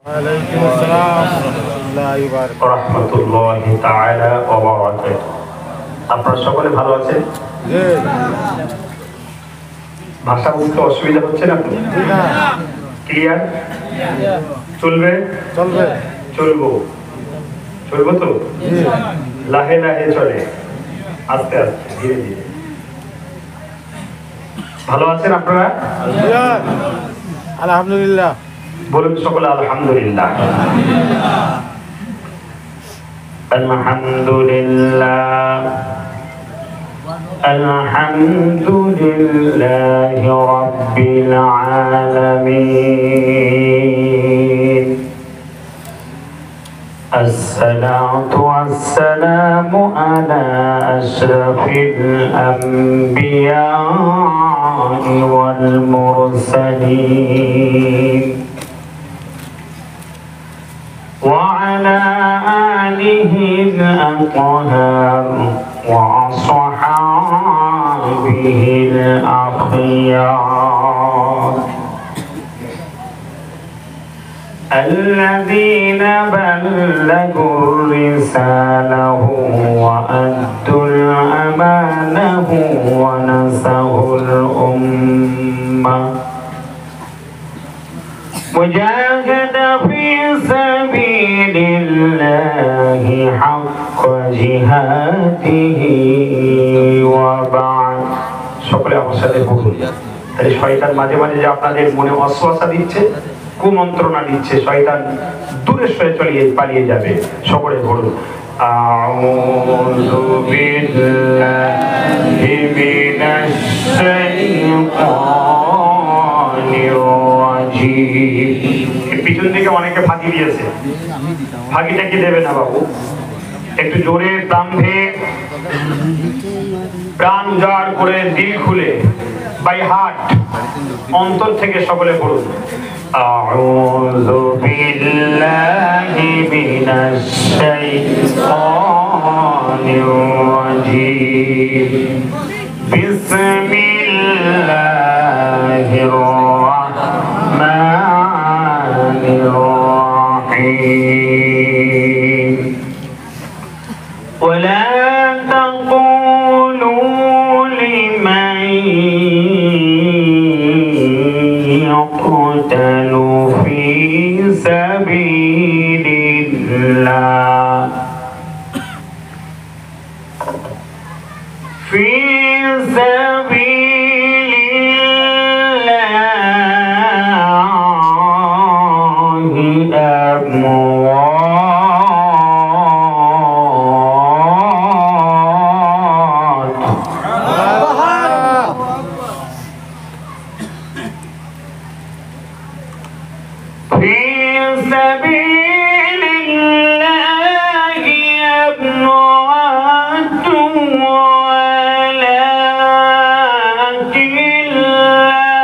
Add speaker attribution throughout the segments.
Speaker 1: ওয়ালাইকুম আসসালাম ওয়া
Speaker 2: রাহমাতুল্লাহি তাআলা ওয়া বারাকাতুহু। আপনারা সকলে ভালো আছেন?
Speaker 1: জি।
Speaker 2: ভাষা বুঝতে অসুবিধা হচ্ছে না তো?
Speaker 1: না।
Speaker 2: ক্লিয়ার? চলবে?
Speaker 1: চলবে।
Speaker 2: চলবো তো?
Speaker 1: জি।
Speaker 2: লাহে লাহে চলে, আস্তে আস্তে, ধীরে ধীরে। ভালো আছেন আপনারা?
Speaker 1: আলহামদুলিল্লাহ।
Speaker 2: বলুন সকলে আলহামদুলিল্লাহ। আলহামদুলিল্লাহ আলহামদুলিল্লাহি রাব্বিল আলামিন। الصلاة والسلام على أشرف الأنبياء والمرسلين وعلى آله الأطهار وأصحابه الأخيار الذين بلغوا الرسالة وأدوا الأمانة ونصحوا الأمة وجاهد في سبيل الله حق جهاده وبعد। সকলে আমার সাথে বলুন। তাহলে শয়তান মাঝে মাঝে যে আপনাদের মনে ওয়াসওয়াসা দিচ্ছে, কুমন্ত্রণা দিচ্ছে, শয়তান দূরে সরে পালিয়ে যাবে। সকলে বলুন আউযু বিল্লাহি মিনাশ শাইতানির রাজীম। পিছন থেকে অনেকে ফাঁকি দিয়েছে, ফাঁকিটা কি দেবে না বাবু? একটু জোরে প্রাণ উজাড় করে, দিল খুলে, বাই হার্ট, অন্তর থেকে সকলে বলুন আউযু বিল্লাহি মিনাশ শাইতানির রাজীম। বিসমিল্লাহির রাহমানির রাহিম। ওয়ালা তাকুলু লিমান يقتل في سبيل الله في سبيل الله أموات في سبيل الله أموات ولكن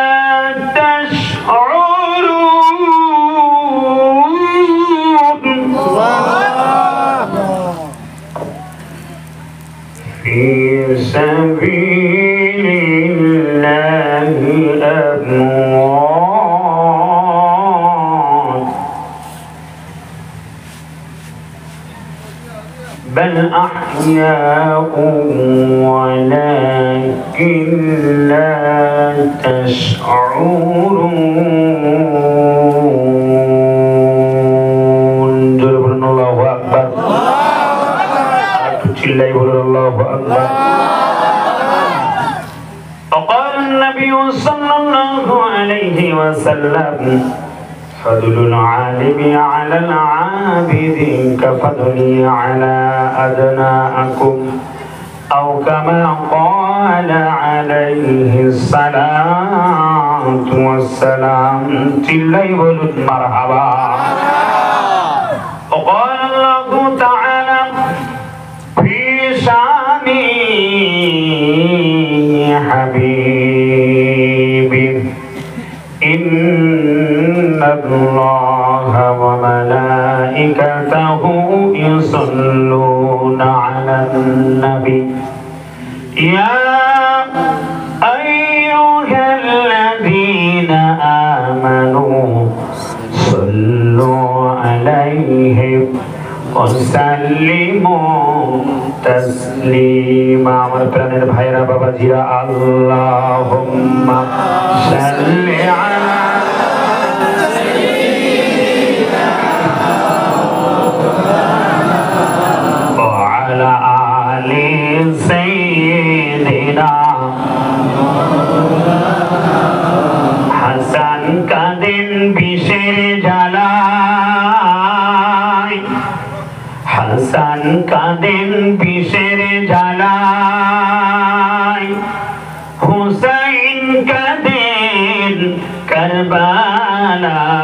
Speaker 2: لا تشعرون. في سبيل الله أموات بل أحياء ولكن لا تشعرون. جل الله أكبر. চিল্লাই বলুন আল্লাহু আকবার। وقال النبي صلى الله عليه وسلم فضل العالم على العابد كفضلي على أدناكم أو كما قال عليه الصلاة والسلام. চিল্লাই বলুন মারহাবা। وقال الله تعالى في شان حبيبي إن الله وملائكته يصلون على النبي يا أيها الذين آمنوا صلوا وسلموا تسليما আমার প্রাণের ভাইরা বাবাজিরা আল্লাহুম্মা সাল্লি আলা ওয়া আলা আলি সাইয়্যিদিনা হাসান কাঁদেন বিষের জ্বালায় হাসান কাঁদেন বিষের জ্বালায় হুসাইন কাঁদেন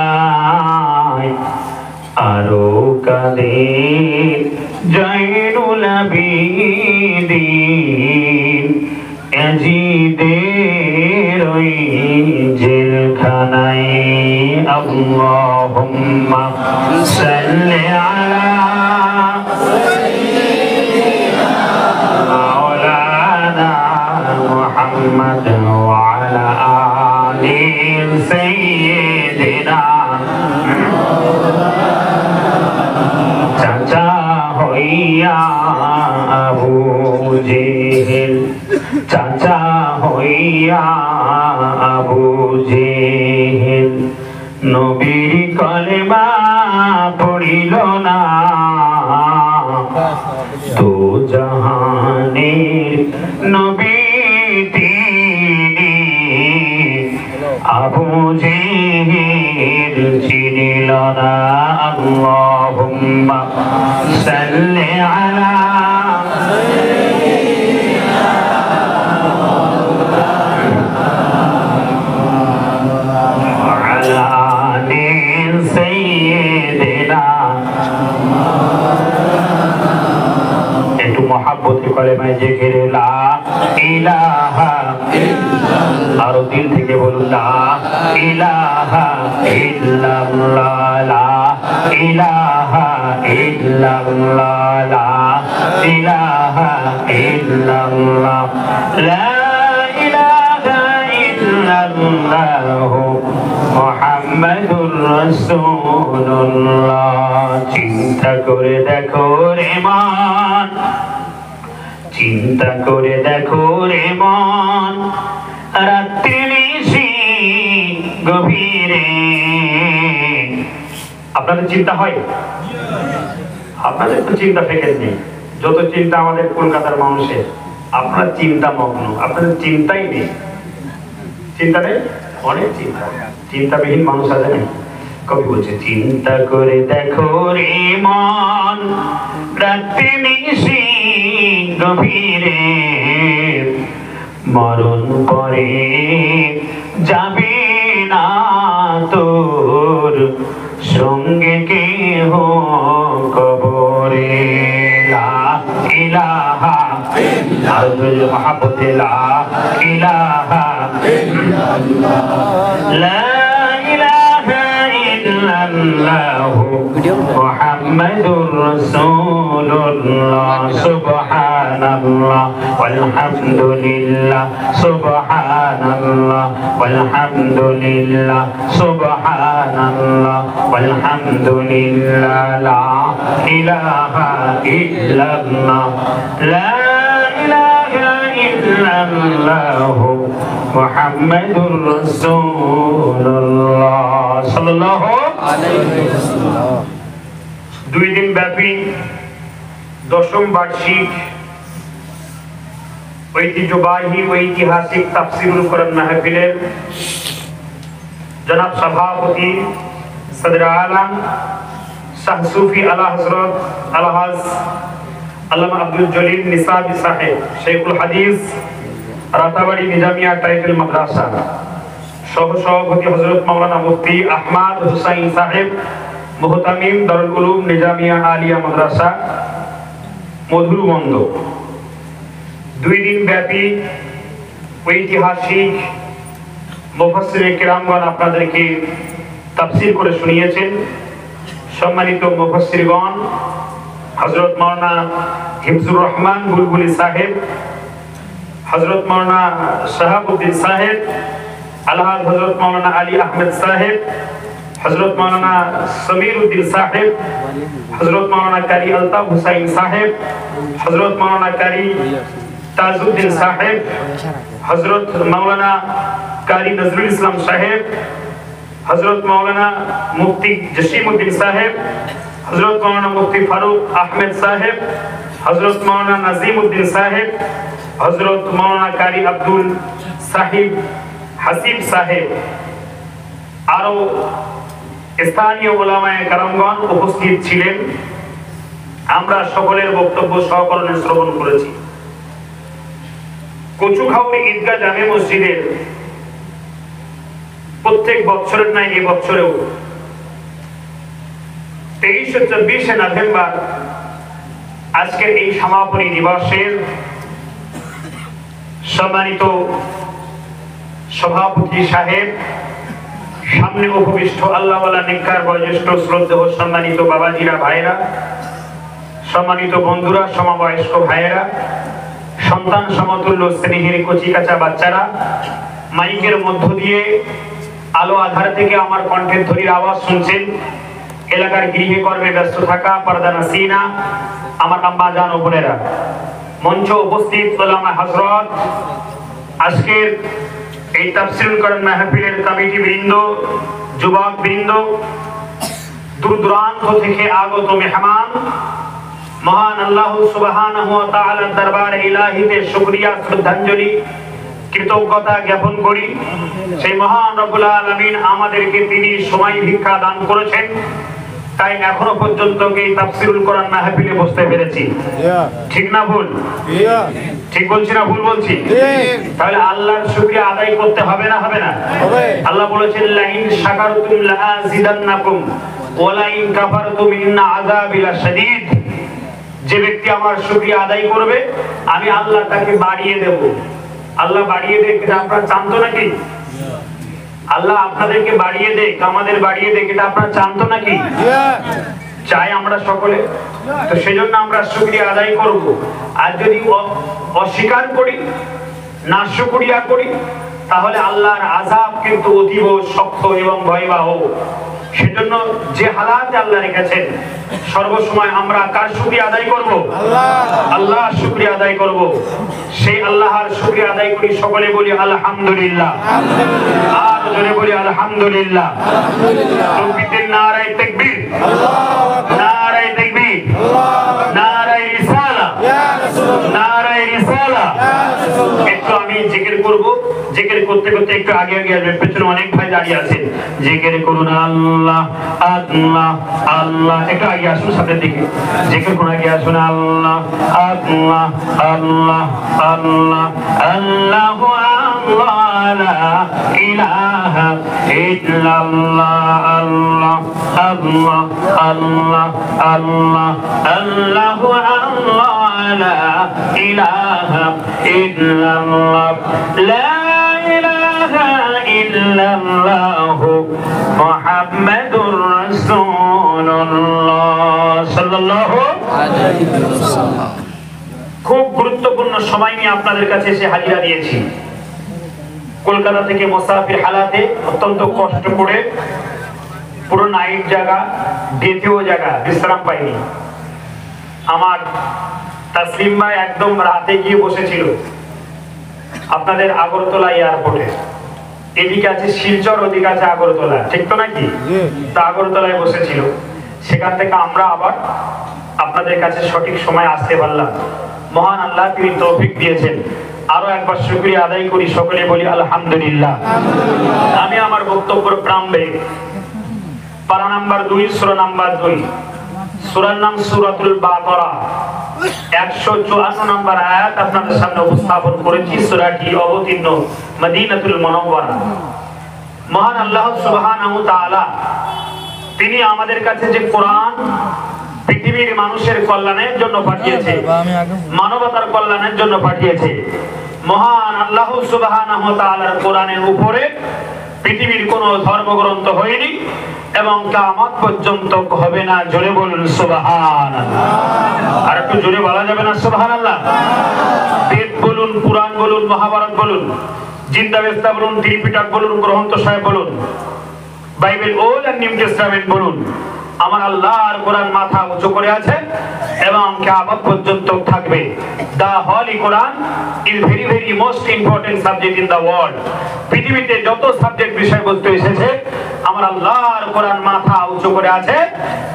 Speaker 2: কারবালায় আরো কাঁদেন জয়নুল আবিদিন এজিদের ওই জেলখানায় আল্লাহুম্মা সাল্লি আলা মাওলানা মুহাম্মদ ওয়া আলা আলি সাইয়্যিদিনা চাচা হইয়া আবু জেহেল চাচা হইয়া আবু জেহেল নবীর কলেমা পড়িল না তো জাহানের নবী তিনি আবু জেহেল চিনিল না আল্লাহুম্মা সাল্লি আলা একটু মহাব্বতে কলেমায় জিকির লা ইলাহা ইল্লাল্লাহ আর দিল থেকে বলুন লা ইলাহা ইল্লাল্লাহ লা ইলাহা ইল্লাল্লাহ লা ইলাহা ইল্লাল্লাহ লা ইলাহা ইল্লাল্লাহ মুহাম্মাদুর রাসূলুল্লাহ চিন্তা করে দেখো রে মন চিন্তা করে দেখো রে মন রাত্রি নিশি গভীরে আপনাদের চিন্তা হয় আপনাদের তো চিন্তা ফেকেন নেই যত চিন্তা আমাদের কলকাতার মানুষের আপনার চিন্তা মগ্ন আপনাদের চিন্তাই নেই চিন্তা নেই অনেক চিন্তা চিন্তাবিহীন মানুষ আছে না কবি বলছে চিন্তা করে দেখো রে মন রাত্রি নিশি গভীরে মরণ পরে যাবে না তোর সঙ্গে কেহ কবরে লা ইলাহা ইল্লাল্লাহ মহাব্বতে লা ইলাহা ইল্লাল্লাহ লা ইলাহা ইল্লাল্লাহ মুহাম্মাদুর রাসূলুল্লাহ সুবহানাল্লাহ walhamdulillah subhanallah walhamdulillah subhanallah walhamdulillah la ilaha illallah la ilaha illallah muhammadur rasulullah sallallahu alaihi wasallam দুই দিন ব্যাপী দশম বার্ষিক ঐতিহ্যবাহী ঐতিহাসিক তাফসীরুল কোরআন মাহফিলের জনাব সভাপতি সদর আলম শাহ সুফি আলা হযরত আলহাজ আল্লামা আব্দুল জলিল নিসাবী সাহেব শেখুল হাদিস রাতাবাড়ি নিজামিয়া টাইটেল মাদ্রাসা সহ সভাপতি হযরত মাওলানা মুফতি আহমদ হুসাইন সাহেব মুহতামিম দারুল উলুম নিজামিয়া আলিয়া মাদ্রাসা মধুরবন্দ দুই দিন ব্যাপী ঐতিহাসিক মুফাসসিরে কিরামগণ আপনাদেরকে তাফসীর করে শুনিয়েছেন সম্মানিত মুফাসসিরগণ হযরত মাওলানা হিফজুর রহমান বুলবুলি সাহেব হযরত মাওলানা শাহাবুদ্দিন সাহেব আলহাজ হযরত মাওলানা আলী আহমেদ সাহেব हजरत मौलाना समीरुद्दीन साहेब, हजरत मौलाना कारी अल्ताफ हुसैन साहेब, हजरत मौलाना कारी ताजुद्दीन साहेब, हजरत मौलाना कारी नजरुल इस्लाम साहेब, हजरत मौलाना मुफ्ती जसीमुद्दीन साहेब, हजरत मौलाना मुफ्ती फारूक अहमद साहेब, हजरत मौलाना नजीमुद्दीन साहेब, हजरत मौलाना कारी अब्दुल साहिब হাসিব সাহেব আরো স্থানীয় উলামায়ে কেরামগণ উপস্থিত ছিলেন। আমরা সকলের বক্তব্য সহকরণে শ্রবণ করেছি। কচুখাউড়ি ঈদগাহ জামে মসজিদের প্রত্যেক বছরের ন্যায় এই বছরেও 23 ও 24 নভেম্বর আজকের এই সমাপনী দিবসের সম্মানিত সভাপতি সাহেব, সামনে উপবিষ্ট আল্লাহওয়ালা নেককার বয়োজ্যেষ্ঠ শ্রদ্ধেয় সম্মানিত বাবাজিরা, ভাইরা, সম্মানিত বন্ধুরা, সমবয়স্ক ভাইয়েরা, সন্তান সমতুল্য স্নেহের কচি কাঁচা বাচ্চারা, মাইকের মধ্য দিয়ে আলো আধার থেকে আমার কণ্ঠের ধ্বনির আওয়াজ শুনছেন। এলাকার গৃহে কর্মে ব্যস্ত থাকা পর্দা নাসিনা আমার আম্মা জান ও বোনেরা, মঞ্চ উপস্থিত ওলামা হযরত, আজকের এই তাফসীরুল কোরআন মাহফিলের কমিটি বৃন্দ, যুবক বৃন্দ, দূর দূরান্ত থেকে আগত মেহমান, মহান আল্লাহ সুবহানাহু ওয়া তাআলার দরবারে ইলাহিতে শুকরিয়া শ্রদ্ধাঞ্জলি কৃতজ্ঞতা জ্ঞাপন করি। সেই মহান রব্বুল আলামিন আমাদেরকে তিনি সময় ভিক্ষা দান করেছেন, তাই এখনো পর্যন্ত এই তাফসীরুল কোরআন মাহফিলে বসতে পেরেছি। ঠিক না ভুল? ঠিক বলছি না ভুল বলছি? তাহলে আল্লাহর শুকরিয়া আদায় করতে হবে না হবে না? আল্লাহ বলেছেন লাইন শাকারতুম লাআযিদান্নাকুম ওয়া লাইন কাফারতুম ইন্না আযাবি লাশাদীদ। যে ব্যক্তি আমার শুকরিয়া আদায় করবে আমি আল্লাহ তাকে বাড়িয়ে দেব। আল্লাহ বাড়িয়ে দেয়, এটা আপনারা চান তো নাকি? আল্লাহ আপনাদেরকে বাড়িয়ে দেয়, আমাদের বাড়িয়ে দেয়, এটা আপনারা চান তো নাকি? চাই আমরা সকলে। তো সেজন্য আমরা শুকরিয়া আদায় করব। আর যদি অস্বীকার করি, না শুকরিয়া করি, তাহলে আল্লাহর আযাব কিন্তু অতীব শক্ত এবং ভয়াবহ। সেজন্য যে হালাতে আল্লাহ রেখেছেন সর্বসময় আমরা কার শুকরিয়া আদায় করব? আল্লাহ শুকরিয়া আদায় করব। সেই আল্লাহর শুকরিয়া আদায় করি, সকলে বলি আলহামদুলিল্লাহ। আর জোরে বলি আলহামদুলিল্লাহ। তাকবীর, নারায়ে তাকবীর, নারায়ে তাকবীর, নারায়ে রিসালাহ, নারায়ে রিসালাহ। একটু আমি জিকির করব, জিকির করতে করতে একটু আগে আগে আসবেন, পেছনে অনেক ভাই দাঁড়িয়ে আছেন। জিকির করুন আল্লাহ আল্লাহ আল্লাহ। একটু আগে আসুন সামনের দিকে, জিকির করুন, আগে আসুন আল্লাহ আল্লাহ আল্লাহ আল্লাহ আল্লাহু আল্লাহ লা ইলাহা ইল্লাল্লাহ আল্লাহ আল্লাহ আল্লাহ আল্লাহ আল্লাহু আল্লাহ লা ইলাহা ইল্লাল্লাহ লা ইলাহা ইল্লাল্লাহু মুহাম্মাদুর রাসূলুল্লাহ সাল্লাল্লাহু আলাইহি ওয়াসাল্লাম। খুব গুরুত্বপূর্ণ সময় নিয়ে আপনাদের কাছে এসে হাজিরা দিয়েছি। কলকাতা থেকে মুসাফির হালাতে অত্যন্ত কষ্ট করে পুরো নাইট জায়গা, দ্বিতীয় জায়গা, বিশ্রাম পাইনি। আমার তাসলিম ভাই একদম রাতে গিয়ে বসেছিল আপনাদের আগরতলা এয়ারপোর্টে। এদিকে আছে শিলচর, ওদিকে আছে আগরতলা, ঠিক তো নাকি? তা আগরতলায় বসেছিল। সেখান থেকে আমরা আবার আপনাদের কাছে সঠিক সময় আসতে পারলাম। মহান আল্লাহ তিনি তৌফিক দিয়েছেন। আরো একবার শুকরিয়া আদায় করি, সকলে বলি আলহামদুলিল্লাহ। আমি আমার বক্তব্যের প্রারম্ভে পারা নাম্বার 2, সূরা নাম্বার 2, সূরার নাম সূরাতুল বাকারা, 154 নম্বর আয়াত আপনাদের সামনে উপস্থাপন করেছি। সূরাটি অবতীর্ণ মদিনাতুল মুনাওয়ারা। মহান আল্লাহ সুবহানাহু ওয়া তাআলা তিনি আমাদের কাছে যে কোরআন পৃথিবীর মানুষের কল্যাণের জন্য পাঠিয়েছে, মানবতার কল্যাণের জন্য পাঠিয়েছে। মহান আল্লাহ সুবহানাহু ওয়া তাআলার কোরআনের উপরে পৃথিবীর কোনো ধর্মগ্রন্থ হয়নি এবং কিয়ামত পর্যন্ত হবে না। জোরে বলুন সুবহানাল্লাহ। আর একটু জোরে বলা যাবে না সুবহানাল্লাহ? বেদ বলুন, কুরআন বলুন, মহাভারত বলুন, জিন্দা বেস্তা বলুন, ত্রিপিটক বলুন, গ্রন্থ সাহেব বলুন, Bible old and new testament বলুন, আমার আল্লাহর কোরআন মাথা উঁচু করে আছে এবং কিয়ামত পর্যন্ত থাকবে। The holy Quran is very very most important subject in the world. পৃথিবীতে যত সাবজেক্ট বিষয়বস্তু এসেছে আমার আল্লাহর কোরআন মাথা উঁচু করে আছে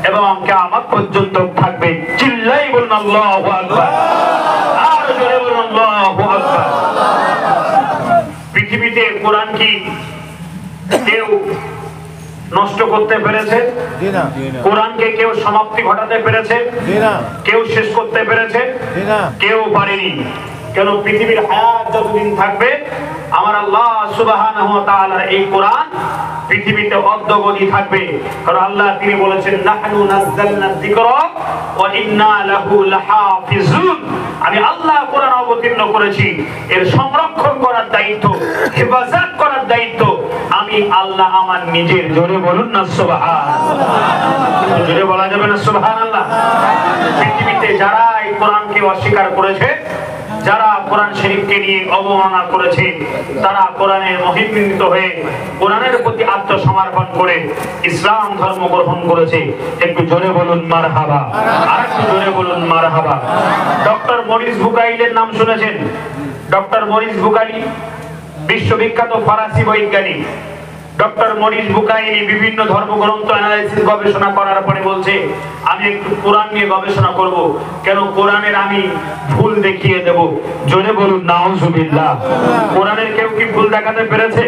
Speaker 2: এবং কিয়ামত পর্যন্ত থাকবে। চিল্লাই বলুন আল্লাহু আকবার, আর জোরে বলুন আল্লাহু আকবার। পৃথিবীতে কোরআন কি কেউ নষ্ট করতে পেরেছে? কোরআনকে কেউ সমাপ্তি ঘটাতে পেরেছে? কেউ শেষ করতে পেরেছে? কেউ পারেনি। কেন? পৃথিবীর হায়াত যতদিন থাকবে আমার আল্লাহ সুবহানাহু ওয়া তাআলার এই কোরআন পৃথিবীতে অদ্যবধি থাকবে। কারণ আল্লাহ তিনি বলেছেন নাহনু নাযালনা যিকরা ওয়া ইন্না লাহু লাহাফিজুন। আমি আল্লাহ কোরআন অবতীর্ণ করেছি, এর সংরক্ষণ করার দায়িত্ব, হেফাজত করার দায়িত্ব আমি আল্লাহ আমার নিজের। জোরে বলুন না সুবহানাল্লাহ। জোরে বলা যাবে না সুবহানাল্লাহ? পৃথিবীতে যারা এই কোরআনকে অস্বীকার করেছে, যারা কোরআন শরীফকে নিয়ে অবমাননা করেছে, তারা কোরআনের মহিমান্বিত হয়ে কোরআনের প্রতি আত্মসমর্পণ করে ইসলাম ধর্ম গ্রহণ করেছে। একটু জোরে বলুন মারহাবা, আর একটু জোরে বলুন মারহাবা। ডক্টর মরিস বুকাইলের নাম শুনেছেন? ডক্টর মরিস বুকাইল বিশ্ববিখ্যাত ফরাসি বৈজ্ঞানিক। ডক্টর মরিস বুকাইলি বিভিন্ন ধর্মগ্রন্থ অ্যানালাইসিস গবেষণা করার পরে বলছে আমি একটু কোরআন নিয়ে গবেষণা করব। কেন? কোরআনের আমি ভুল দেখিয়ে দেব। জোরে বলুন নাউজুবিল্লাহ। কোরআনের কেউ কি ভুল দেখাতে পেরেছে?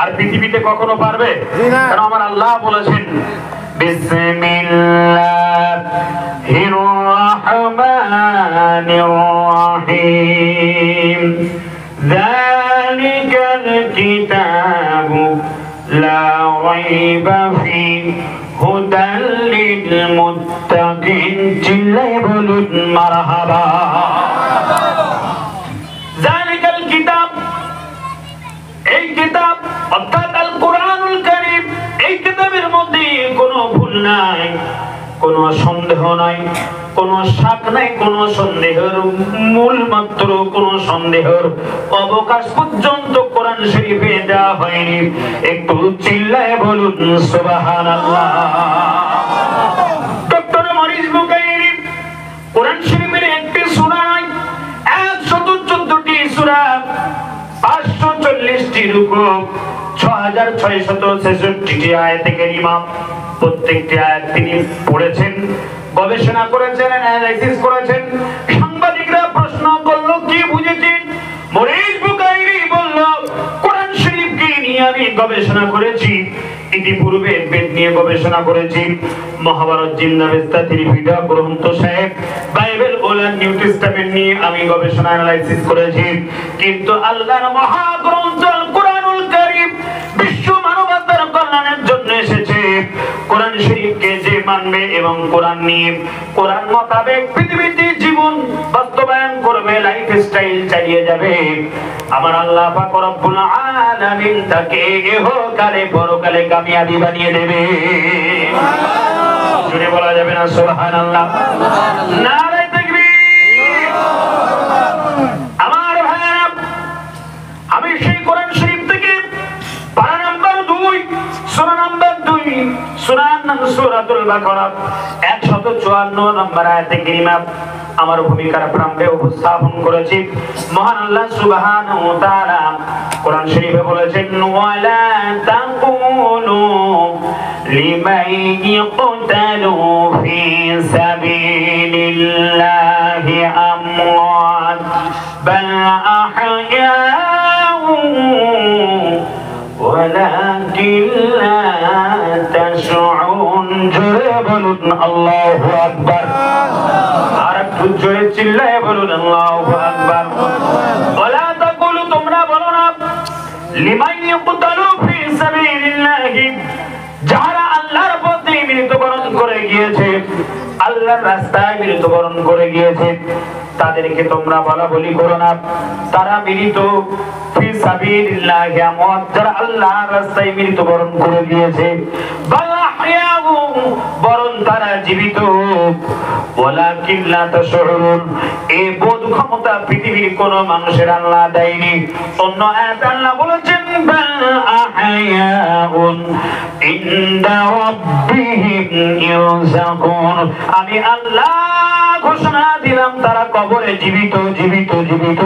Speaker 2: আর পৃথিবীতে কখনো পারবে? কারণ আমার আল্লাহ বলেছেন বিসমিল্লাহির রহমানির রহিম যালিকাল কিতাবু লা রাইবা ফীহি হুদাল লিল মুত্তাকিন। চিল্লাই বলুন মারহাবা। যালিকাল কিতাব, এই কিতাব অর্থাৎ আল কোরআনুল কারীম, এই কিতাবের মধ্যে কোনো ভুল নাই, কোনো সন্দেহ নাই, কোনো শাক নাই, কোনো সন্দেহের মূল মাত্র কোনো সন্দেহের অবকাশ পর্যন্ত কোরআন শরীফে দেওয়া হয়নি। একটু চিল্লায় বলুন সুবহানাল্লাহ। ডক্টর মরিস বুকাইলি কোরআন শরীফের একটি সূরা নয়, 114টি সূরা, 540টি রুকু, 6666টি আয়াতে কারিমা। প্রত্যেকটি আয়াত তিনি পড়েছেন, গবেষণা করেছেন, অ্যানালাইসিস করেছেন। সাংবাদিকরা প্রশ্ন করলো কি বুঝেছেন? মরিস বুকাইলি বলল কোরআন শরীফকে নিয়ে আমি গবেষণা করেছি, ইতিপূর্বে বেদ নিয়ে গবেষণা করেছি, Mahabharata জিন্দাবেস্তা Tripitaka Granth Sahib Bible old and new testament নিয়ে আমি গবেষণা অ্যানালাইসিস করেছি, কিন্তু আল্লাহর মহাগ্রন্থ কোরআনুল কারীম বিশ্ব মানবতার কল্যাণের জন্য এসেছে। কোরআন শরীফকে যে মানবে এবং কোরআন নিয়ে কোরআন মোতাবেক পৃথিবীতে জীবন বাস্তবায়ন করবে, লাইফ স্টাইল চালিয়ে যাবে, আমার আল্লাহ পাক রব্বুল আলামিন তাকে ইহকালে পরকালে কামিয়াবি বানিয়ে দেবে। জোরে বলা যাবে না সুবহানাল্লাহ? নারে তাকবীর। আমার ভাইরা, আমি সেই কোরআন শরীফ থেকে পারা নাম্বার 2, সূরা নাম্বার 2, সূরাতুল বাকারা 154 নম্বর আয়াতে কারিমা আমার ভূমিকার প্রারম্ভে উপস্থাপন করেছি। মহান আল্লাহ সুবহানাহু ওয়া তাআলা কোরআন শরীফে বলেছেন ওয়ালা তাকুলু লিমান ইয়াকতালু ফি সাবিলিল্লাহি আমওয়াত বাল আহয়াউ ওয়ালাকিন লা তাশউরুন। জোরে বলুন আল্লাহু আকবার। আর একটু জোরে চিল্লায়ে বলুন আল্লাহু আকবার। ওয়ালা তাকুলু, তোমরা বলো না, লিমান ইয়াকতালু ফি সাবিলিল্লাহি, যারা আল্লাহর পথে মৃত্যুবরণ করে গিয়েছে, আল্লাহর রাস্তায় মৃত্যুবরণ করে গিয়েছে, তাদেরকে তোমরা বলা বলি করো না তারা মৃত ফি সাবিলিল্লাহি আমওয়াত, যারা আল্লাহর রাস্তায় মৃত্যুবরণ করে গিয়েছে, বাল আহয়াউ, বরং তারা জীবিত, ওয়ালাকিন লা তাশউরুন, এই বোধ ক্ষমতা পৃথিবীর কোন মানুষের আল্লাহ দেয়নি। অন্য আয়াতে আল্লাহ বলেছেন بل أحياء عند ربهم يرزقون আমি আল্লাহ ঘোষণা দিলাম তারা কবরে জীবিত জীবিত জীবিত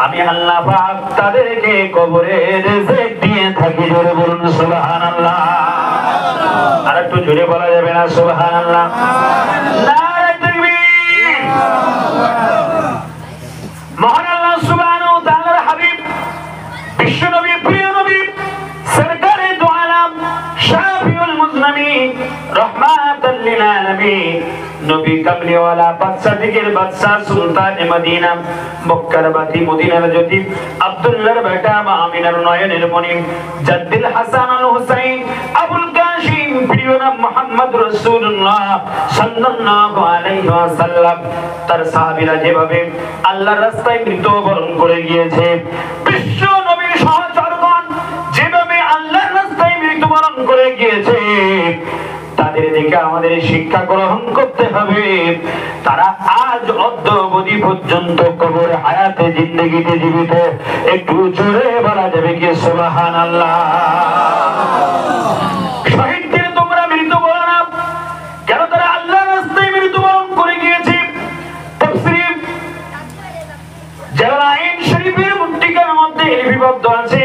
Speaker 2: আমি আল্লাহ পাক তাদেরকে কবরে রিজিক দিয়ে থাকি জোরে বলুন সুবহানাল্লাহ আর একটু জোরে বলা যাবে না সুবহানাল্লাহ নারে তাকবীর মহান আল্লাহ সুবহানাহু ওয়া তাআলার হাবিব বিশ্ব নবী প্রিয় নবী সরকারে দু আলম শাফিউল মুজনামিন রাহমাতাল লিল আলামিন নবী কামলিওয়ালা বাদশা দিকের বাদশা সুলতান মদিনা মক্কার বাতি মদিনার জ্যোতি আব্দুল্লাহর বেটা আমিনার নয়নের মনি জাদ্দুল হাসান আল হুসাইন আবুল কাসিম প্রিয় নবী মুহাম্মদ রাসূলুল্লাহ সাল্লাল্লাহু আলাইহি ওয়াসাল্লাম তার সাহাবীরা যেভাবে আল্লাহর রাস্তায় মৃত্যুবরণ করে গিয়েছে বিশ্ব নবীর সহচরগণ যেভাবে আল্লাহর রাস্তায় মৃত্যুবরণ করে গিয়েছে তাদের দেখে আমাদের শিক্ষা গ্রহণ করতে হবে তারা আজ অদ্যাবধি পর্যন্ত কবরে হায়াতে জিন্দেগিতে জীবিত একটু জোরে বলা যাবে কি সুবহানাল্লাহ শহীদদের তোমরা মৃত্যুবরণ না কেন তারা আল্লাহর রাস্তায় মৃত্যুবরণ করে গিয়েছে তাফসীর জালালাইন শরীফের মুত্তিকার মধ্যে লিপিবদ্ধ আছে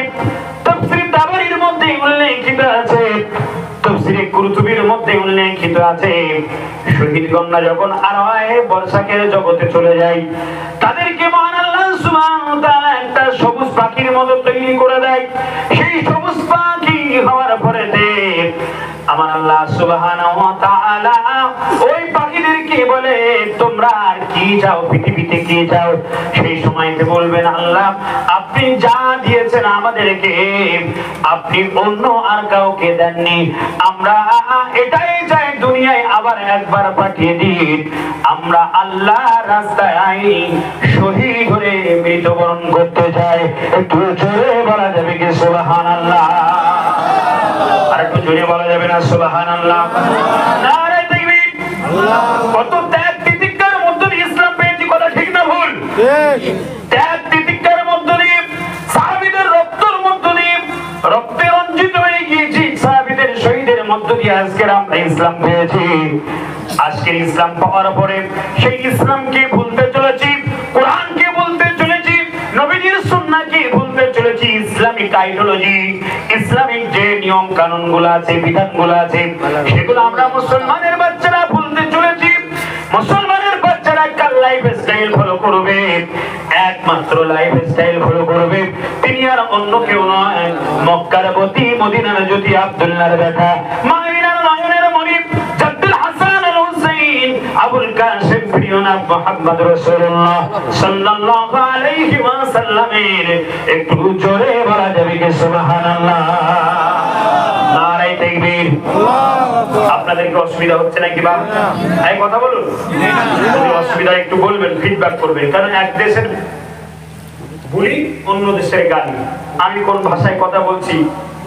Speaker 2: তাফসীর তাবারীর মধ্যে উল্লেখিত আছে তাফসীরে কুরতুবীর মধ্যে উল্লেখিত আছে শহীদগণ যখন আরওয়াহে বরসাকের জগতে চলে যায় তাদেরকে মহান আল্লাহ সুবহানাহু ওয়া তাআলা একটা সবুজ পাখির মতো তৈরি করে দেয় সেই সবুজ পাখি হওয়ার পরে আমার আল্লাহ সুবহানাহু ওয়া তাআলা ওই পাখিদেরকে বলে তোমরা আর কি চাও পৃথিবীতে কি চাও সেই সময়তে বলবেন আল্লাহ আপনি যা দিয়েছেন আমাদেরকে আপনি অন্য আর কাউকে দেননি আমরা এটাই চাই দুনিয়ায় আবার একবার পাঠিয়ে দিন আমরা আল্লাহর রাস্তায় শহীদ হয়ে মৃত্যুবরণ করতে চাই একটু জোরে বলা যাবে কি সুবহানাল্লাহ আর একটু জোরে বলা যাবে না সুবহানাল্লাহ নারে তাকবীর কত ত্যাগ তিতিক্ষার মধ্যে দিয়ে ইসলাম পেয়েছি কথা ঠিক না ভুল ঠিক ত্যাগ তিতিক্ষার মধ্যে দিয়ে সাহাবীদের রক্তের মধ্যে দিয়ে রক্তে রঞ্জিত হয়ে গিয়েছি সাহাবীদের শহীদের মধ্যে দিয়ে আজকে আমরা ইসলাম পেয়েছি আজকের ইসলাম পাওয়ার পরে সেই ইসলামকে ভুলতে চলেছি কোরআনকে ভুলতে চলেছি নবীজির সুন্নাহকে ভুলতে চলেছি ইসলামিক আইডিওলজি ইসলামিক যে নিয়ম কানুন গুলো আছে বিধান গুলো আছে সেগুলো আমরা মুসলমানের বাচ্চারা ভুলতে চলেছি মুসলমানের বাচ্চারা কার লাইফ স্টাইল ফলো করবে একমাত্র লাইফ স্টাইল ফলো করবে তিনি আর অন্য কেউ নয় মক্কার বতী মদিনার জ্যোতি আব্দুল্লাহর বেটা মামিনার নয়নের মনি জাদ্দুল হাসান আল হুসাইন আবুল কাসিম প্রিয় নবী মুহাম্মদ রাসূলুল্লাহ সাল্লাল্লাহু আলাইহি ওয়াসাল্লামের একটু জোরে বলা যাবে কি সুবহানাল্লাহ নারে তাকবীর আপনাদের কি অসুবিধা হচ্ছে নাকি বা এই কথা বলুন যদি অসুবিধা একটু বলবেন ফিডব্যাক করবেন কারণ এক দেশের বলি অন্য দেশের গালি আমি কোন ভাষায় কথা বলছি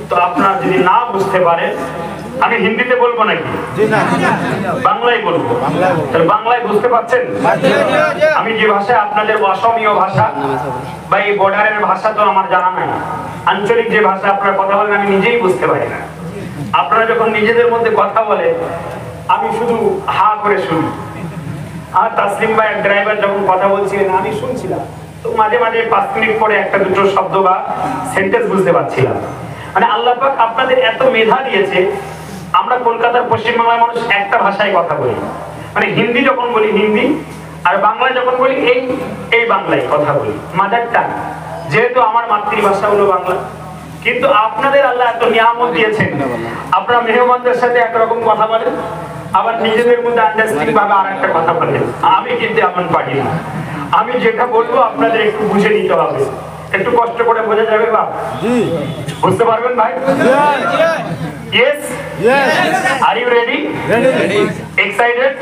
Speaker 2: তো আপনারা যদি না বুঝতে পারেন আমি হিন্দিতে বলবো নাকি বাংলায় বলবো তাহলে বাংলায় বুঝতে পারছেন আমি যে ভাষায় আপনাদের অসমীয় ভাষা বা এই বর্ডারের ভাষা তো আমার জানা নাই আঞ্চলিক যে ভাষা আপনারা কথা বলেন আমি নিজেই বুঝতে পারি না আপনারা যখন নিজেদের মধ্যে কথা বলে আমি শুধু হা করে শুনি আর তাসলিম ভাই ড্রাইভার যখন কথা বলছিলেন আমি শুনছিলাম তো মাঝে মাঝে 5 মিনিট পরে একটা দুটো শব্দ বা সেন্টেন্স বুঝতে পারছিলাম মানে আল্লাহ পাক আপনাদের এত মেধা দিয়েছে আমরা কলকাতার পশ্চিমবাংলার মানুষ একটা ভাষায় কথা বলি মানে হিন্দি যখন বলি হিন্দি আর বাংলা যখন বলি এই বাংলায় কথা বলি মাদার টাং যেহেতু আমার মাতৃভাষা হলো বাংলা কিন্তু আপনাদের আল্লাহ এত নিয়ামত দিয়েছেন আপনারা মেহমানদের সাথে একরকম কথা বলেন আবার নিজেদের মধ্যে আন্ডারস্ট্যান্ডিং ভাবে আরেকটা কথা বলেন আমি কিন্তু এমন পারি না আমি যেটা বলবো আপনাদের একটু বুঝে নিতে হবে একটু কষ্ট করে বোঝা যাবে বাপ জি বুঝতে পারবেন ভাই yes are you ready excited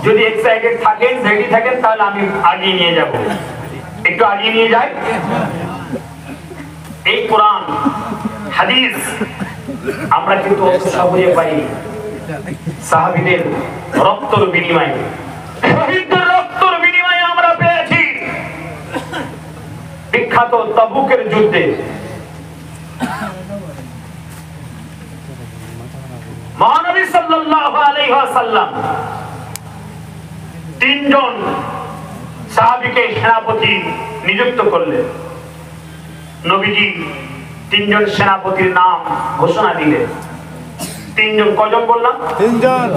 Speaker 2: যদি excited থাকেন রেডি থাকেন তাহলে আমি আগিয়ে নিয়ে যাব একটু আগিয়ে নিয়ে যাই এই কোরআন হাদিস আমরা কিন্তু সহজে পাই সাহাবীদের রক্তের বিনিময়ে শহীদদের রক্তের বিনিময়ে আমরা পেয়েছি বিখ্যাত তাবুকের যুদ্ধে মহানবী সাল্লাল্লাহু আলাইহি ওয়াসাল্লাম তিনজন সাহাবীকে সেনাপতি নিযুক্ত করলেন। নবীজি তিনজন সেনাপতির নাম ঘোষণা দিলেন। তিনজন, কজন বললাম?
Speaker 1: তিনজন।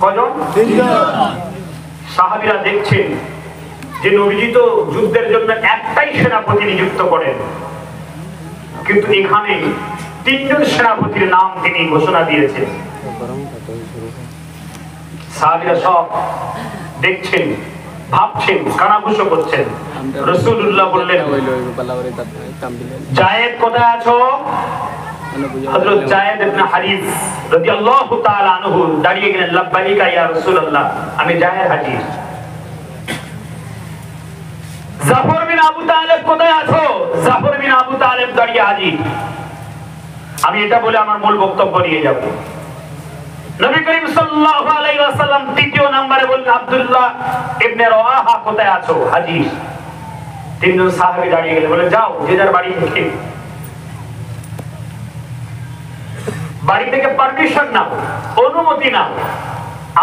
Speaker 2: কজন?
Speaker 1: তিনজন।
Speaker 2: সাহাবীরা দেখছেন যে নবীজি তো যুদ্ধের জন্য একটাই সেনাপতি নিযুক্ত করেন, কিন্তু এখানে তিনজন সেনাপতির নাম তিনি ঘোষণা দিয়েছেন। সাহাবীরা সব দেখছেন, ভাবছেন, কানাঘুষো করছেন। রাসূলুল্লাহ বললেন, জায়েদ কোথায় আছো? হযরত জায়েদ ইবনে হারিস রাদিয়াল্লাহু তাআলা আনহু দাঁড়িয়ে গেলেন, লাব্বাইকা ইয়া রাসূলুল্লাহ, আমি জায়েদ হাজির। জাফর বিন আবু তালেব কোথায় আছো? জাফর বিন আবু তালেব দাঁড়িয়ে হাজির। আমি এটা বলে আমার মূল বক্তব্য নিয়ে যাব। নবী করিম সাল্লাল্লাহু আলাইহি ওয়াসাল্লাম তৃতীয় নম্বরে বললেন, আব্দুল্লাহ ইবনে রওয়াহা কোথায় আছো? হাজির। তিনজন সাহাবী দাঁড়িয়ে গেলেন, বলে যাও যে যার বাড়ি থেকে পারমিশন নাও, অনুমতি নাও।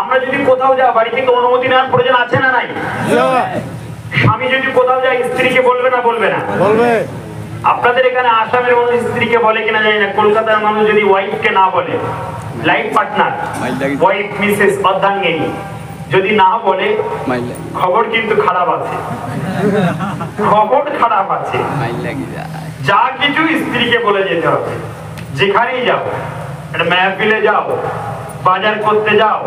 Speaker 2: আমরা যদি কোথাও যাই, বাড়ি থেকে অনুমতি নেওয়ার প্রয়োজন আছে না নাই? স্বামী যদি কোথাও যায়, স্ত্রীকে বলবে না বলবে না? বলবে। আপনাদের এখানে আসামের মানুষ স্ত্রীকে বলে কিনা জানি না, কলকাতার মানুষ যদি ওয়াইফকে না বলে, লাইফ পার্টনার, ওয়াইফ মিসেস অর্ধাঙ্গিনী যদি না বলে, খবর কিন্তু খারাপ আছে, খবর খারাপ আছে। যা কিছু স্ত্রীকে বলে যেতে হবে। যেখানেই যাও, একটা মেহফিলে যাও, বাজার করতে যাও,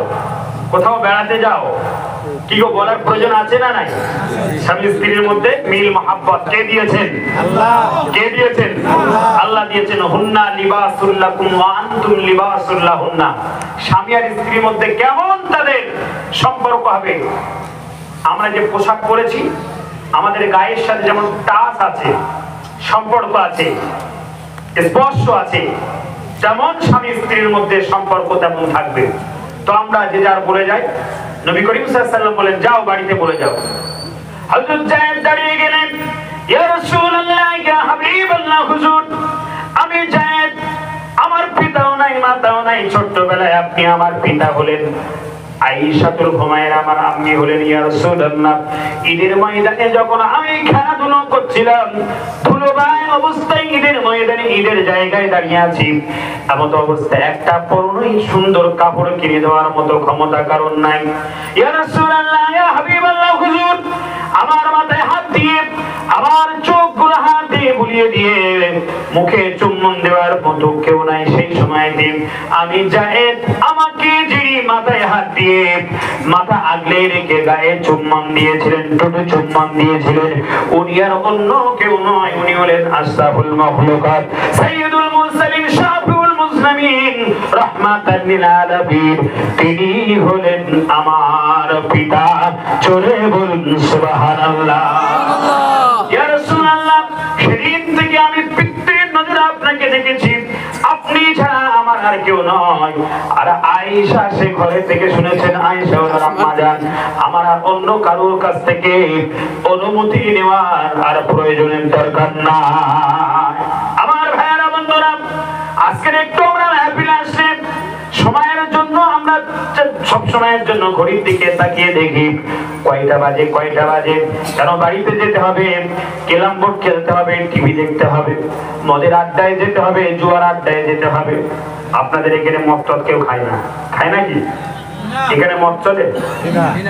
Speaker 2: কোথাও বেড়াতে যাও, কি গো বলার প্রয়োজন আছে না নাই? স্বামী স্ত্রীর মধ্যে মিল মহাব্বত কে দিয়েছেন? আল্লাহ। কে দিয়েছেন? আল্লাহ দিয়েছেন। হুন্না লিবাসুল লাকুম ওয়া আনতুম লিবাসুল লাহুন্না। স্বামী আর স্ত্রীর মধ্যে কেমন তাদের সম্পর্ক হবে? আমরা যে পোশাক পরেছি, আমাদের গায়ের সাথে যেমন টাচ আছে, সম্পর্ক আছে, স্পর্শ আছে, যেমন স্বামী স্ত্রীর মধ্যে সম্পর্ক তেমন থাকবে। তো আমরা যে যার বলে যাই। নবী করিম সাল্লাল্লাহু আলাইহি ওয়াসাল্লাম বলেন, যাও বাড়িতে বলে যাও। হযরত জায়েদ দাঁড়িয়ে গেলেন, ইয়া রাসূলুল্লাহ, ইয়া হাবিবাল্লাহ, হুজুর আমি জায়েদ, আমার পিতাও নাই মাতাও নাই, ছোট্টবেলায় আপনি আমার পিতা হলেন। আয়েশাতুল হুমায়রা আমার আম্মি হলেন। ইয়া রাসূলুল্লাহ, ঈদের ময়দানে যখন আমি খেলাধুলা করছিলাম, ধুলোবাই অবস্থায় ঈদের ময়দানে ঈদের জায়গায় দাঁড়িয়ে আছি, এমন অবস্থায় একটা পরনেই সুন্দর কাপড় কিনে দেওয়ার মতো ক্ষমতা কারণ নাই। ইয়া রাসূলুল্লাহ, ইয়া হাবিবাল্লাহ, হুজুর আমার মাথায় হাত দিয়ে, আমার চোখগুলো হাত দিয়ে বুলিয়ে দিয়ে মুখে চুম্বন দেওয়ার মতো কেউ নাই। সেই সময় দিন আমি জায়েদ, আমাকে যিনি মাথায় হাত দিয়ে মাথা আগলে রেখে গায়ে চুম্বন দিয়েছিলেন, ঠোঁটে চুম্বন দিয়েছিলেন, উনি আর অন্য কেউ নয়, উনি হলেন আশরাফুল মাখলুকাত, সাইয়্যিদুল মুরসালিন, শাফিউল মুসলিমিন, রাহমাতাল লিল আলামিন। তিনি হলেন আমার পিতা। জোরে বলুন সুবহানাল্লাহ। ইয়া রাসূলুল্লাহ, সেদিন থেকে আমি পিতৃর নজরে আপনাকে দেখেছি, আপনি ছাড়া আমার আর কেউ নয়। আর আয়েশা সে ঘরে থেকে শুনেছেন, আয়েশা ওর আম্মা জান, আমার আর অন্য কারোর কাছ থেকে অনুমতি নেওয়ার আর প্রয়োজনের দরকার নাই। আমার ভাইয়েরা, বন্ধুরা, আজকের একটু আমরা হ্যাপি আসলে সময়ের জন্য আমরা সব সময়ের জন্য ঘড়ির দিকে তাকিয়ে দেখি কয়টা বাজে কয়টা বাজে, কেন বাড়িতে যেতে হবে, ক্যারাম বোর্ড খেলতে হবে, টিভি দেখতে হবে, মদের আড্ডায় যেতে হবে, জুয়ার আড্ডায় যেতে হবে। আপনাদের এখানে মদ টদ কেউ খায় না? খায় নাকি? এখানে মদ চলে?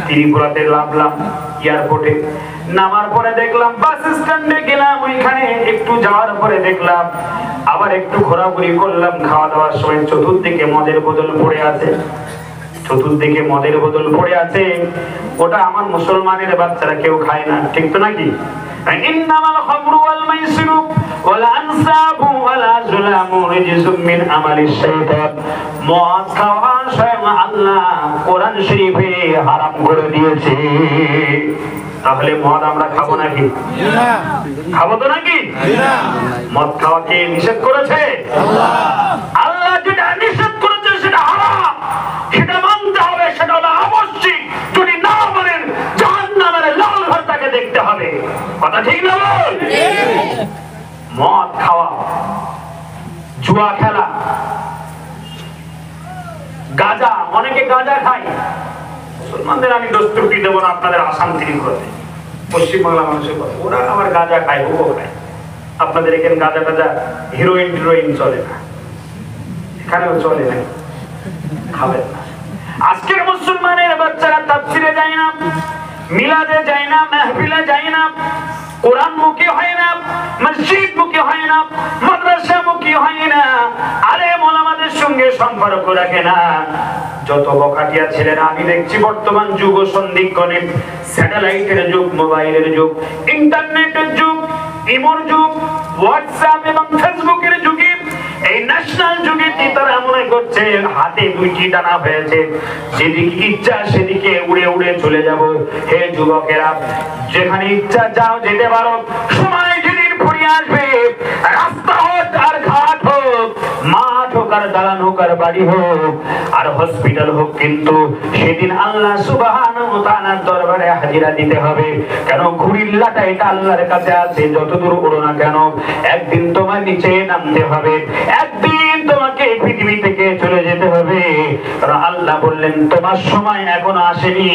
Speaker 2: ত্রিপুরাতে নামলাম, এয়ারপোর্টে নামার পরে দেখলাম, বাস স্ট্যান্ডে গেলাম, ওইখানে একটু যাওয়ার পরে দেখলাম, আবার একটু ঘোরাঘুরি করলাম, খাওয়া দাওয়ার সময় চতুর্দিকে মদের বোতল পড়ে আছে, চতুর্দিকে মদের বোতল পড়ে আছে। ওটা আমার মুসলমানের বাচ্চারা কেউ খায় না, ঠিক তো নাকি? ইন্নামাল খামরু ওয়াল মাইসিরু ওয়াল আনসাবু ওয়াল আজলামু রিজসুম মিন আমালিশ শাইতান। মদ খাওয়া স্বয়ং আল্লাহ কোরআন শরীফে হারাম করে দিয়েছে। তাহলে মদ আমরা খাবো নাকি? খাবো তো নাকি? মদ খাওয়াকে নিষেধ করেছে আল্লাহ। আল্লাহ যেটা নিষেধ করেছে সেটা হারাম, সেটা মানতে হবে, সেটা হলো আবশ্যিক। যদি না বলেন, জাহান্নামের লাল ঘরটাকে দেখতে হবে। কথা ঠিক না বল? মদ খাওয়া, জুয়া খেলা, মুসলমানদের আমি দস্তুরটি দেবো না আপনাদের আসাম ত্রিপুরাতে, পশ্চিমবাংলা মানুষের কথা, ওরা আবার গাঁজা খায়, হুকো খায়। আপনাদের এখানে গাঁজা টাজা হিরোইন টিরোইন চলে না, এখানেও চলে না, খাবেন না। আজকের মুসলমানের বাচ্চারা তাফসিরে যায় না, মিলাদে যায় না, মাহফিলে যায় না, কোরআন মুখী হয় না, মসজিদ মুখী হয় না, মাদ্রাসা মুখী হয় না, আলেম ওলামাদের সঙ্গে সম্পর্ক রাখে না। যত বকাটিয়া ছেলেরা আমি দেখছি বর্তমান যুগ সন্ধিক্ষণে, স্যাটেলাইটের যুগ, মোবাইলের যুগ, ইন্টারনেটের যুগ, ইমোর যুগ, হোয়াটসঅ্যাপ এবং ফেসবুকের যুগে, এই ন্যাশনাল যুগে তারা মনে করছে হাতে দুইটি ডানা হয়েছে, যেদিকে ইচ্ছা সেদিকে উড়ে উড়ে চলে যাব। হে যুবকেরা, যেখানে ইচ্ছা যাও যেতে পারো, সময় যেদিন ফুরিয়ে আসবে, রাস্তা হোক আর ঘাট হোক, মাঠ হোক আর দালান হোক আর বাড়ি হোক আর হসপিটাল হোক, কিন্তু সেদিন আল্লাহ সুবহানাহু ওয়া তাআলার দরবারে হাজিরা দিতে হবে। কেন? ঘুড়ির লাটা এটা আল্লাহর কাছে আছে, যতদূর ওড়ো না কেন একদিন তোমার নিচে নামতে হবে, একদিন তোমাকে পৃথিবী থেকে চলে যেতে হবে। কারণ আল্লাহ বললেন তোমার সময় এখনো আসেনি।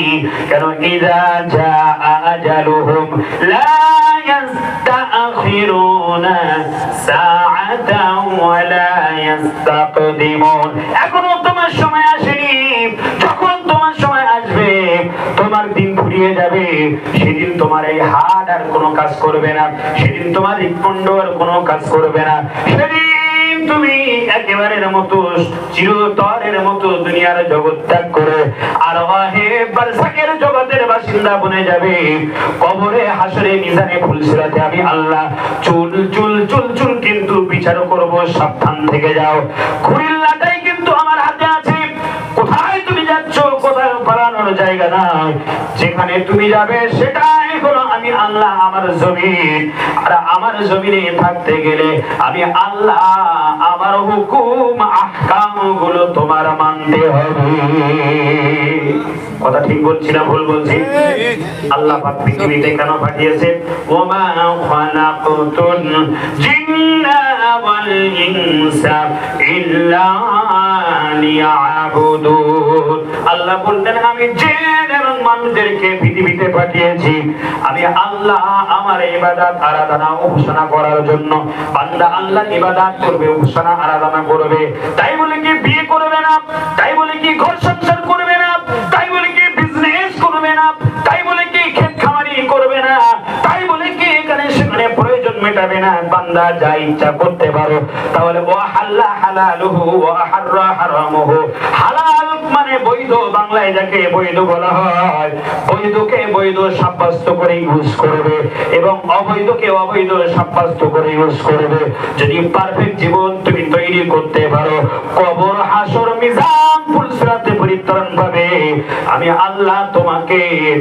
Speaker 2: কেন? ইযা জাআ আজালুহুম লা ইস্তাখিরুনা সাআতান ওয়া লা ইস্তাকদিমুন। এখনো তোমার সময় আসেনি। যখন তোমার সময় আসবে, তোমার দিন ফুরিয়ে যাবে, সেদিন তোমার এই হাত আর কোনো কাজ করবে না, সেদিন তোমার হৃৎপিণ্ড আর কোনো কাজ করবে না, সেদিন তুমি একেবারের মতো চিরতরের মতো দুনিয়ার জগৎ ত্যাগ করে আরওয়াহে বারযাখের জগতের বাসিন্দা বনে যাবে। কবরে, হাসরে, মিজানে, ফুলসিরাতে আমি আল্লাহ চুল চুল চুল চুল কিন্তু বিচার করব। সাবধান থেকে যাও। ঘুড়ির লাটাই কিন্তু আমার হাতে আছে। কোথায় তুমি যাচ্ছ, কোথায় পালানোর জায়গা নাই। যেখানে তুমি যাবে সেটাই হলো আমি আল্লাহ আমার জমিন। আর আমার জমিনে থাকতে গেলে আমি আল্লাহ আমার হুকুম আহকাম গুলো তোমার মানতে হবে। কথা ঠিক বলছি না ভুল বলছি? আল্লাহ পাক পৃথিবীতে কেন পাঠিয়েছেন? ওমা খালাকতুল জিন্না ওয়াল ইনসা ইল্লা লিয়াবুদুন। আল্লাহ বলতেন আমি জিন এবং মানুষদেরকে পৃথিবীতে পাঠিয়েছি আমি আল্লাহ আমার ইবাদত আরাধনা উপাসনা করার জন্য। বান্দা আল্লাহর ইবাদত করবে, উপাসনা আরাধনা করবে। তাই বলে কি বিয়ে করবে না, তাই বলে কি ঘর সংসার করবে না, তাই বলে কি বিজনেস করবে না, তাই বলে কি ক্ষেত খামারি করবে না, তাই বলে কি এখানে সেখানে প্রয়োজন মেটাবে না। বান্দা যা ইচ্ছা করতে পারো। তাহলে ওয়া হাল্লা হালালুহু ওয়া হাররা হারামুহু। হালাল মানে বৈধ, বাংলায় যাকে বৈধ বলা হয়, বৈধকে বৈধ সাব্যস্ত করে ইউজ করবে এবং অবৈধকে অবৈধ সাব্যস্ত করে ইউজ করবে। যদি পারফেক্ট জীবন তুমি তৈরি করতে পারো, কবর, হাসর, মিজান, ফুলসিরাতে পরিত্রাণ পাবে। আমি আল্লাহ তোমাকে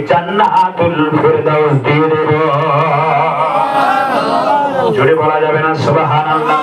Speaker 2: জান্নাতুল ফেরদাউস দিয়ে দেব। জোরে বলা যাবে না সুবহানাল্লাহ?